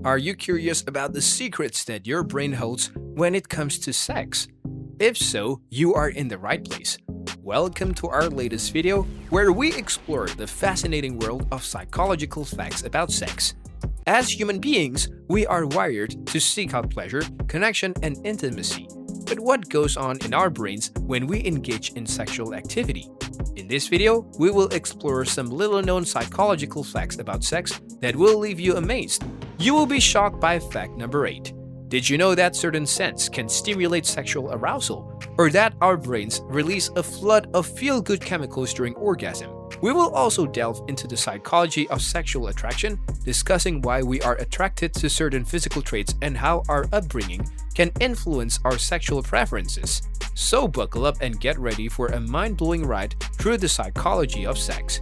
Are you curious about the secrets that your brain holds when it comes to sex? If so, you are in the right place. Welcome to our latest video where we explore the fascinating world of psychological facts about sex. As human beings, we are wired to seek out pleasure, connection, and intimacy. But what goes on in our brains when we engage in sexual activity? In this video, we will explore some little-known psychological facts about sex that will leave you amazed. You will be shocked by fact number 8. Did you know that certain scents can stimulate sexual arousal, or that our brains release a flood of feel-good chemicals during orgasm? We will also delve into the psychology of sexual attraction, discussing why we are attracted to certain physical traits and how our upbringing can influence our sexual preferences. So buckle up and get ready for a mind-blowing ride through the psychology of sex.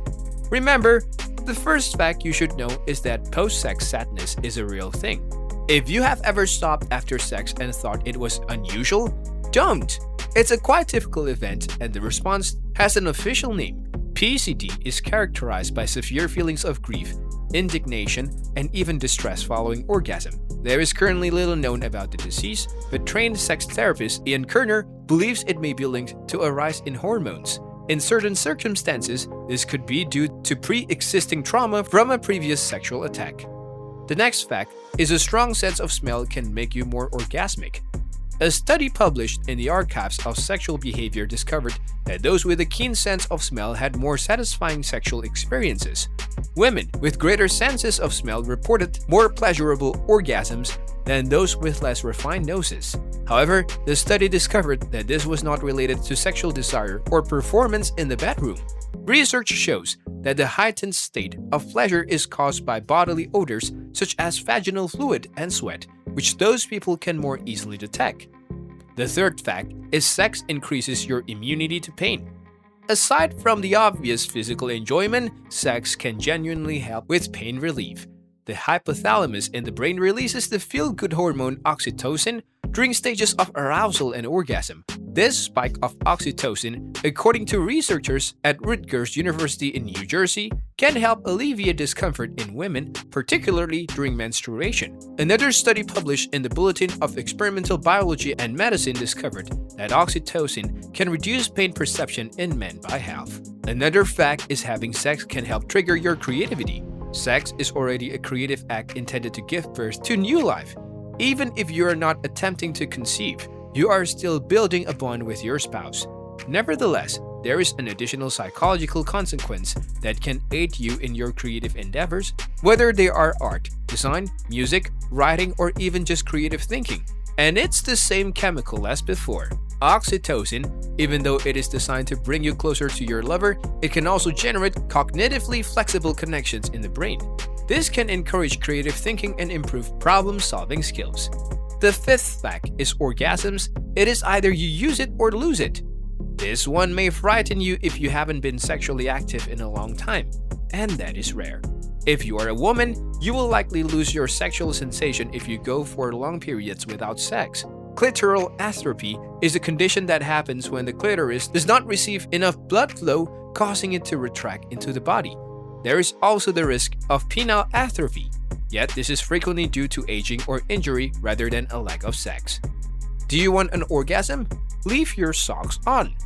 Remember, the first fact you should know is that post-sex sadness is a real thing. If you have ever stopped after sex and thought it was unusual, don't! It's a quite typical event, and the response has an official name. PCD is characterized by severe feelings of grief, indignation, and even distress following orgasm. There is currently little known about the disease, but trained sex therapist Ian Kerner believes it may be linked to a rise in hormones. In certain circumstances, this could be due to pre-existing trauma from a previous sexual attack. The next fact is a strong sense of smell can make you more orgasmic. A study published in the Archives of Sexual Behavior discovered that those with a keen sense of smell had more satisfying sexual experiences. Women with greater senses of smell reported more pleasurable orgasms than those with less refined noses. However, the study discovered that this was not related to sexual desire or performance in the bedroom. Research shows that the heightened state of pleasure is caused by bodily odors such as vaginal fluid and sweat, which those people can more easily detect. The third fact is sex increases your immunity to pain. Aside from the obvious physical enjoyment, sex can genuinely help with pain relief. The hypothalamus in the brain releases the feel-good hormone oxytocin during stages of arousal and orgasm. This spike of oxytocin, according to researchers at Rutgers University in New Jersey, can help alleviate discomfort in women, particularly during menstruation. Another study published in the Bulletin of Experimental Biology and Medicine discovered that oxytocin can reduce pain perception in men by half. Another fact is having sex can help trigger your creativity. Sex is already a creative act intended to give birth to new life. Even if you are not attempting to conceive, you are still building a bond with your spouse. Nevertheless, there is an additional psychological consequence that can aid you in your creative endeavors, whether they are art, design, music, writing, or even just creative thinking. And it's the same chemical as before. Oxytocin, even though it is designed to bring you closer to your lover, it can also generate cognitively flexible connections in the brain. This can encourage creative thinking and improve problem-solving skills. The fifth fact is orgasms. It is either you use it or lose it. This one may frighten you if you haven't been sexually active in a long time, and that is rare. If you are a woman, you will likely lose your sexual sensation if you go for long periods without sex. Clitoral atrophy is a condition that happens when the clitoris does not receive enough blood flow, causing it to retract into the body. There is also the risk of penile atrophy, yet this is frequently due to aging or injury rather than a lack of sex. Do you want an orgasm? Leave your socks on.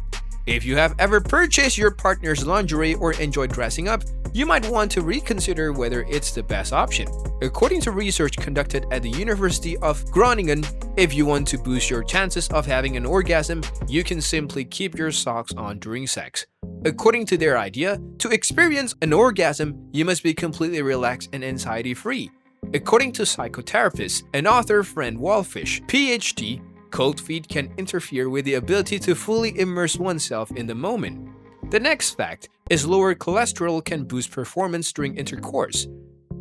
If you have ever purchased your partner's lingerie or enjoyed dressing up, you might want to reconsider whether it's the best option. According to research conducted at the University of Groningen, if you want to boost your chances of having an orgasm, you can simply keep your socks on during sex. According to their idea, to experience an orgasm, you must be completely relaxed and anxiety-free. According to psychotherapist and author Fran Walfish, PhD, cold feet can interfere with the ability to fully immerse oneself in the moment. The next fact is lower cholesterol can boost performance during intercourse.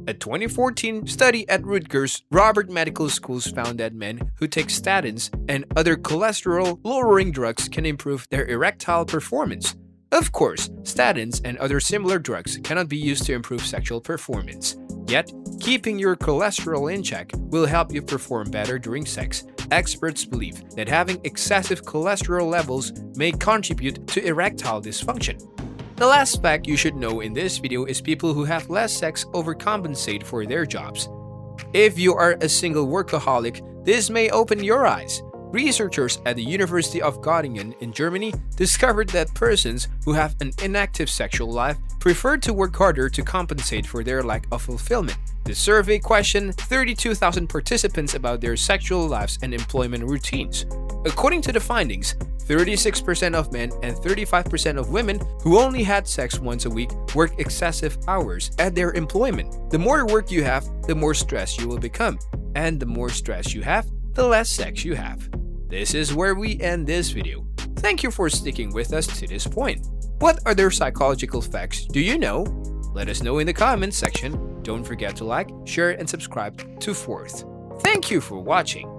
A 2014 study at Rutgers Robert Medical Schools found that men who take statins and other cholesterol-lowering drugs can improve their erectile performance. Of course, statins and other similar drugs cannot be used to improve sexual performance. Yet, keeping your cholesterol in check will help you perform better during sex. Experts believe that having excessive cholesterol levels may contribute to erectile dysfunction. The last fact you should know in this video is people who have less sex overcompensate for their jobs. If you are a single workaholic, this may open your eyes. Researchers at the University of Göttingen in Germany discovered that persons who have an inactive sexual life prefer to work harder to compensate for their lack of fulfillment. The survey questioned 32,000 participants about their sexual lives and employment routines. According to the findings, 36% of men and 35% of women who only had sex once a week work excessive hours at their employment. The more work you have, the more stressed you will become. And the more stress you have, the less sex you have. This is where we end this video. Thank you for sticking with us to this point. What other psychological facts do you know? Let us know in the comments section. Don't forget to like, share, and subscribe to Fourth. Thank you for watching.